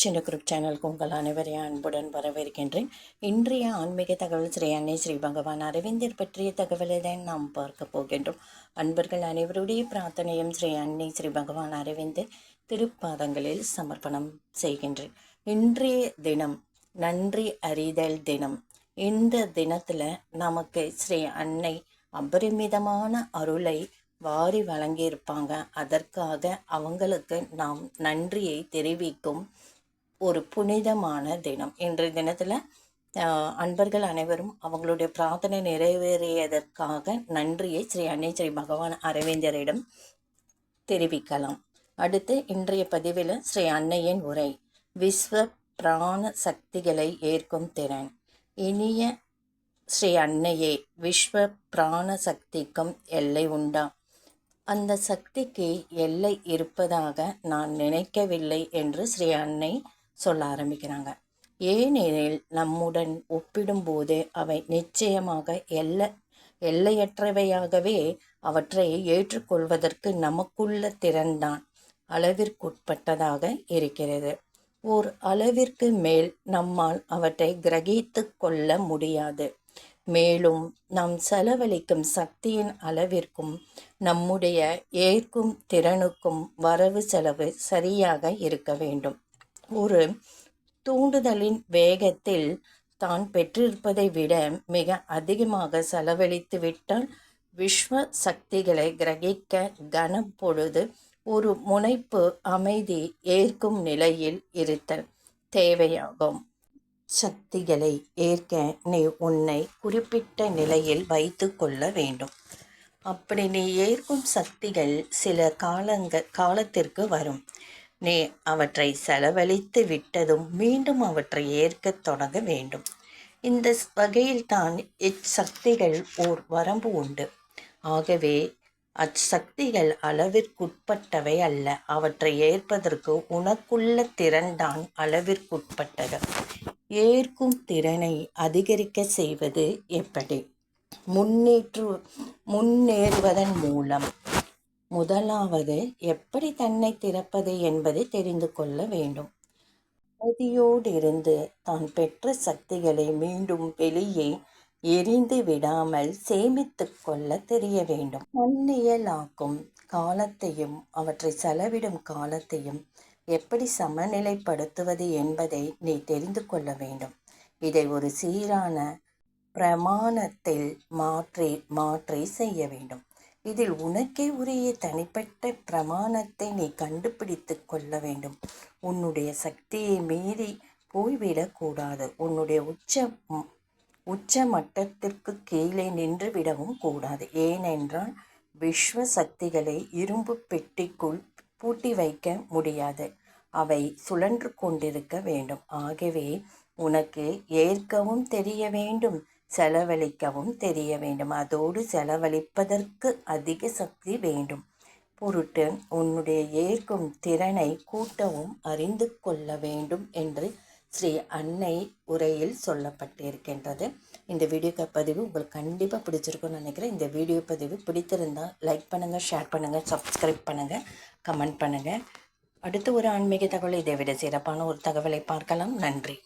சின்ன குரூப் சேனலுக்கு உங்கள் அனைவரையும் அன்புடன் வரவேற்கின்றேன். இன்றைய ஆன்மீக தகவல் ஸ்ரீ அன்னை ஸ்ரீ பகவான் அரவிந்தர் பற்றிய தகவலை தான் நாம் பார்க்க போகின்றோம். அன்பர்கள் அனைவருடைய பிரார்த்தனையும் ஸ்ரீ அன்னை ஸ்ரீ பகவான் அரவிந்தர் திருப்பாதங்களில் சமர்ப்பணம் செய்கின்றேன். இன்றைய தினம் நன்றி அறிதல் தினம். இந்த தினத்தில் நமக்கு ஸ்ரீ அன்னை அபரிமிதமான அருளை வாரி வழங்கியிருப்பாங்க. அதற்காக அவங்களுக்கு நாம் நன்றியை தெரிவிக்கும் ஒரு புனிதமான தினம். இன்றைய தினத்தில் அன்பர்கள் அனைவரும் அவங்களுடைய பிரார்த்தனை நிறைவேறியதற்காக நன்றியை ஸ்ரீ அன்னை ஸ்ரீ பகவான் அரவிந்தரிடம் தெரிவிக்கலாம். அடுத்து இன்றைய பதிவில் ஸ்ரீ அன்னையின் உரை, விஸ்வ பிராண சக்திகளை ஏற்கும் திறன். இனிய ஸ்ரீ அன்னையே, விஸ்வ பிராண சக்திக்கும் எல்லை உண்டா? அந்த சக்திக்கு எல்லை இருப்பதாக நான் நினைக்கவில்லை என்று ஸ்ரீ அன்னை சொல்ல ஆரம்பிக்கிறாங்க. ஏனெனில் நம்முடன் ஒப்பிடும்போது அவை நிச்சயமாக எல்லையற்றவையாகவே அவற்றை ஏற்றுக்கொள்வதற்கு நமக்குள்ள திறன்தான் அளவிற்குட்பட்டதாக இருக்கிறது. ஓர் அளவிற்கு மேல் நம்மால் அவற்றை கிரகித்து கொள்ள முடியாது. மேலும் நாம் செலவழிக்கும் சக்தியின் அளவிற்கும் நம்முடைய ஏற்கும் திறனுக்கும் வரவு செலவு சரியாக இருக்க வேண்டும். ஒரு தூண்டுதலின் வேகத்தில் தான் பெற்றிருப்பதை விட மிக அதிகமாக செலவழித்து விட்டால் விஸ்வ சக்திகளை கிரகிக்க கனப்பொழுது ஒரு முனைப்பு அமைதி ஏற்கும் நிலையில் இருத்தல் தேவையாகும். சக்திகளை ஏற்க நீ உன்னை குறிப்பிட்ட நிலையில் வைத்து கொள்ள வேண்டும். அப்படி நீ ஏற்கும் சக்திகள் சில காலத்திற்கு வரும். நீ அவற்றை செலவழித்து விட்டதும் மீண்டும் அவற்றை ஏற்க தொடங்க வேண்டும். இந்த வகையில்தான் இச்சக்திகள் ஓர் வரம்பு உண்டு. ஆகவே அச்சக்திகள் அளவிற்குட்பட்டவை அல்ல. அவற்றை ஏற்பதற்கு உனக்குள்ள திறன்தான் அளவிற்குட்பட்டது. ஏற்கும் திறனை அதிகரிக்க செய்வது எப்படி? முன்னேறுவதன் மூலம். முதலாவது, எப்படி தன்னை திறப்பது என்பதை தெரிந்து கொள்ள வேண்டும். அவதியோடிருந்து தான் பெற்ற சக்திகளை மீண்டும் வெளியே எரிந்து விடாமல் சேமித்து கொள்ள தெரிய வேண்டும். தன்னியலாக்கும் காலத்தையும் அவற்றை செலவிடும் காலத்தையும் எப்படி சமநிலைப்படுத்துவது என்பதை நீ தெரிந்து கொள்ள வேண்டும். இதை ஒரு சீரான பிரமாணத்தில் மாற்றி செய்ய வேண்டும். இதில் உனக்கே உரிய தனிப்பட்ட பிரமாணத்தை நீ கண்டுபிடித்து கொள்ள வேண்டும். உன்னுடைய சக்தியை மீறி போய்விடக்கூடாது. உன்னுடைய உச்ச மட்டத்திற்கு கீழே நின்று விடவும் கூடாது. ஏனென்றால் விஸ்வ சக்திகளை இரும்பு பெட்டிக்குள் பூட்டி வைக்க முடியாது. அவை சுழன்று கொண்டிருக்க வேண்டும். ஆகவே உனக்கு ஏற்கவும் தெரிய வேண்டும், செலவழிக்கவும் தெரிய வேண்டும். அதோடு செலவழிப்பதற்கு அதிக சக்தி வேண்டும் பொருட்டு உன்னுடைய ஏற்கும் திறனை கூட்டவும் அறிந்து கொள்ள வேண்டும் என்று ஸ்ரீ அன்னை உரையில் சொல்லப்பட்டிருக்கின்றது. இந்த வீடியோ பதிவு உங்களுக்கு கண்டிப்பாக பிடிச்சிருக்கும்னு நினைக்கிறேன். இந்த வீடியோ பதிவு பிடித்திருந்தால் லைக் பண்ணுங்கள், ஷேர் பண்ணுங்கள், சப்ஸ்கிரைப் பண்ணுங்கள், கமெண்ட் பண்ணுங்கள். அடுத்து ஒரு ஆன்மீக தகவல் இதை விட சிறப்பான ஒரு தகவலை பார்க்கலாம். நன்றி.